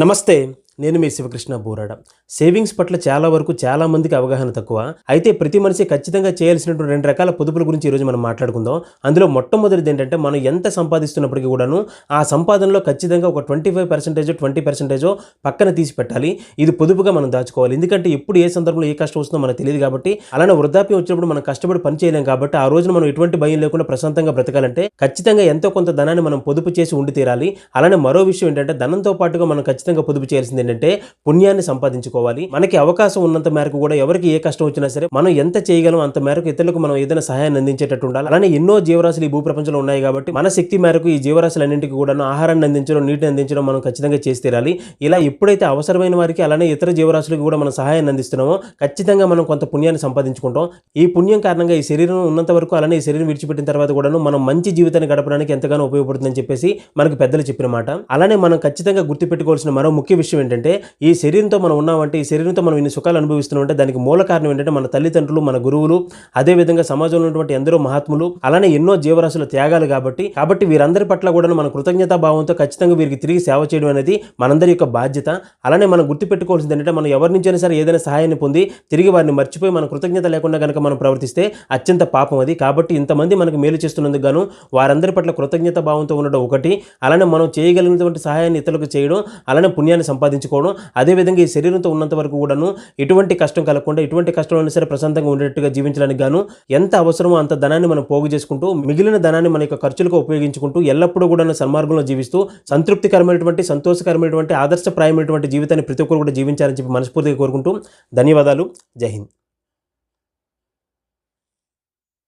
నమస్తే. నేను మీ శివకృష్ణ బూరాడ. సేవింగ్స్ పట్ల చాలా వరకు చాలా మందికి అవగాహన తక్కువ. అయితే ప్రతి మనిషి ఖచ్చితంగా చేయాల్సినటువంటి 2 రకాల పొదుపుల గురించి ఈరోజు మనం మాట్లాడుకుందాం. అందులో మొట్టమొదటిది ఏంటంటే, మనం ఎంత సంపాదిస్తున్నప్పటికీ కూడాను ఆ సంపాదనలో ఖచ్చితంగా ఒక 25%, 20% పక్కన తీసి పెట్టాలి. ఇది పొదుపుగా మనం దాచుకోవాలి. ఎందుకంటే ఎప్పుడు ఏ సందర్భంలో ఏ కష్టం వస్తుందో మనకు తెలియదు కాబట్టి, అలానే వృద్ధాప్యం వచ్చినప్పుడు మనం కష్టపడి పని చేయలేం కాబట్టి, ఆ రోజున మనం ఎటువంటి భయం లేకుండా ప్రశాంతంగా బ్రతకాలంటే ఖచ్చితంగా ఎంతో కొంత ధనాన్ని మనం పొదుపు చేసి ఉండి తీరాలి. అలానే మరో విషయం ఏంటంటే, ధనంతో పాటుగా మనం ఖచ్చితంగా పొదుపు చేయాల్సింది ఏంటంటే పుణ్యాన్ని సంపాదించుకోవాలి. మనకి అవకాశం ఉన్నంత మేరకు కూడా ఎవరికి ఏ కష్టం వచ్చినా సరే మనం ఎంత చేయగలం అంత మేరకు ఇతరులకు మనం ఏదైనా సహాయాన్ని అందించేటట్టు ఉండాలి. అలానే ఎన్నో జీవరాశులు ఈ భూప్రపంచంలో ఉన్నాయి కాబట్టి మన శక్తి మేరకు ఈ జీవరాశులన్నింటికి కూడా ఆహారాన్ని అందించడం, నీటిని అందించడం మనం ఖచ్చితంగా చేసి తీరాలి. ఇలా ఎప్పుడైతే అవసరమైన వారికి అలానే ఇతర జీవరాశులకు కూడా మనం సహాయాన్ని అందిస్తున్నామో ఖచ్చితంగా మనం కొంత పుణ్యాన్ని సంపాదించుకుంటాం. ఈ పుణ్యం కారణంగా ఈ శరీరం ఉన్నంత వరకు అలానే ఈ శరీరం విడిచిపెట్టిన తర్వాత కూడా మనం మంచి జీవితాన్ని గడపడానికి ఎంతగానో ఉపయోగపడుతుందని చెప్పేసి మనకు పెద్దలు చెప్పిన మాట. అలానే మనం ఖచ్చితంగా గుర్తుపెట్టుకోవాల్సిన మరో ముఖ్య విషయం ఏంటంటే, ఈ శరీరంతో మనం ఉన్నామంటే, ఈ శరీరంతో మనం ఇన్ని సుఖాలు అనుభవిస్తున్నామంటే దానికి మూల కారణం ఏంటంటే మన తల్లిదండ్రులు, మన గురువులు, అదేవిధంగా సమాజంలో ఉన్నటువంటి ఎందరో మహాత్ములు, అలానే ఎన్నో జీవరాశుల త్యాగాలు కాబట్టి వీరందరి పట్ల కూడా మన కృతజ్ఞతా భావంతో ఖచ్చితంగా వీరికి తిరిగి సేవ చేయడం అనేది మనందరి యొక్క బాధ్యత. అలానే మనం గుర్తుపెట్టుకోవాల్సింది ఏంటంటే, మనం ఎవరి నుంచైనా సరే ఏదైనా సహాయాన్ని పొంది తిరిగి వారిని మర్చిపోయి మన కృతజ్ఞత లేకుండా కనుక మనం ప్రవర్తిస్తే అత్యంత పాపం అది. కాబట్టి ఇంతమంది మనకు మేలు చేస్తున్నందుకు గాను వారందరి పట్ల కృతజ్ఞత భావంతో ఉండడం ఒకటి, అలానే మనం చేయగలిగినటువంటి సహాయాన్ని ఇతరులకు చేయడం, అలానే పుణ్యాన్ని సంపాదించుకోవడం. అదేవిధంగా ఈ శరీరంతో ఉన్నంత వరకు కూడాను ఎటువంటి కష్టం కలగకుండా, ఎటువంటి కష్టంలో సరే ప్రశాంతంగా ఉండేట్టుగా జీవించడానికి గాను ఎంత అవసరమో అంత ధనాన్ని మనం పోగు చేసుకుంటూ మిగిలిన ధనాన్ని మన యొక్క ఖర్చులకు ఉపయోగించుకుంటూ ఎల్లప్పుడూ కూడా సన్మార్గంలో జీవిస్తూ సంతృప్తికరమైనటువంటి, సంతోషకరమైనటువంటి, ఆదర్శప్రాయమైనటువంటి జీవితాన్ని ప్రతి ఒక్కరు కూడా జీవించాలని చెప్పి మనస్ఫూర్తిగా కోరుకుంటూ ధన్యవాదాలు. జై హింద్.